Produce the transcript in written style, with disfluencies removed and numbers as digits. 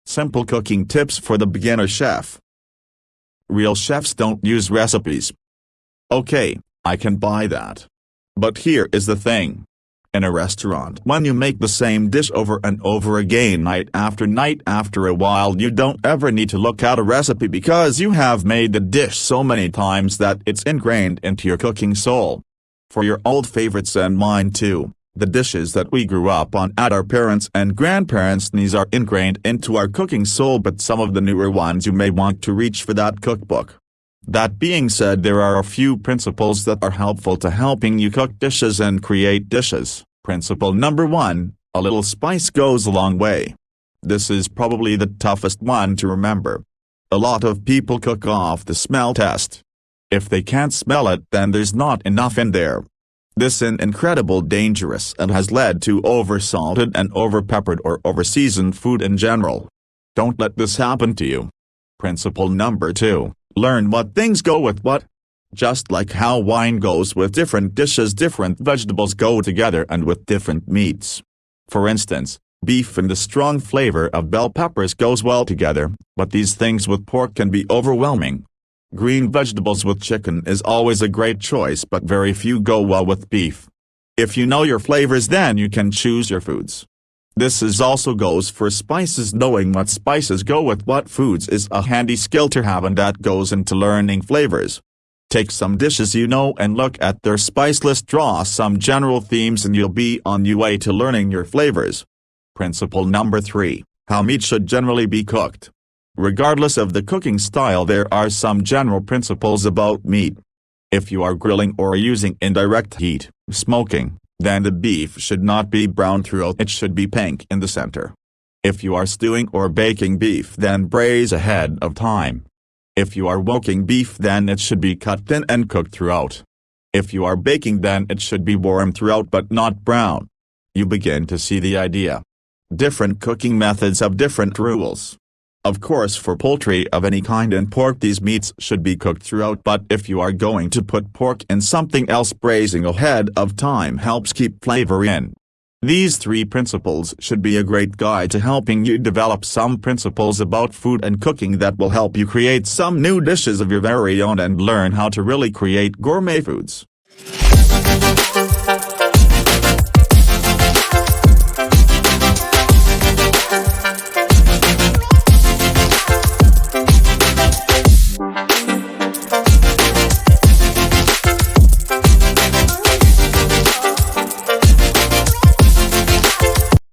Simple cooking tips for the beginner chef. Real chefs don't use recipes. Okay, I can buy that. But here is the thing. In a restaurant, when you make the same dish over and over again night, after a while you don't ever need to look at a recipe because you have made the dish so many times that it's ingrained into your cooking soul. For your old favorites and mine too, the dishes that we grew up on at our parents' and grandparents' knees are ingrained into our cooking soul, but some of the newer ones you may want to reach for that cookbook. That being said, there are a few principles that are helpful to helping you cook dishes and create dishes. Principle number 1, a little spice goes a long way. This is probably the toughest one to remember. A lot of people cook off the smell test. If they can't smell it, then there's not enough in there. This is incredibly dangerous and has led to oversalted and overpeppered or overseasoned food in general. Don't let this happen to you. Principle number 2, learn what things go with what. Just like how wine goes with different dishes, different vegetables go together and with different meats. For instance, beef and the strong flavor of bell peppers goes well together, but these things with pork can be overwhelming. Green vegetables with chicken is always a great choice, but very few go well with beef. If you know your flavors, then you can choose your foods. This is also goes for spices. Knowing what spices go with what foods is a handy skill to have, and that goes into learning flavors. Take some dishes you know and look at their spice list, draw some general themes, and you'll be on your way to learning your flavors. Principle number 3, how meat should generally be cooked. Regardless of the cooking style, there are some general principles about meat. If you are grilling or using indirect heat, smoking, then the beef should not be brown throughout, it should be pink in the center. If you are stewing or baking beef, then braise ahead of time. If you are woking beef, then it should be cut thin and cooked throughout. If you are baking, then it should be warm throughout but not brown. You begin to see the idea. Different cooking methods have different rules. Of course, for poultry of any kind and pork, these meats should be cooked throughout, but if you are going to put pork in something else, braising ahead of time helps keep flavor in. These 3 principles should be a great guide to helping you develop some principles about food and cooking that will help you create some new dishes of your very own and learn how to really create gourmet foods.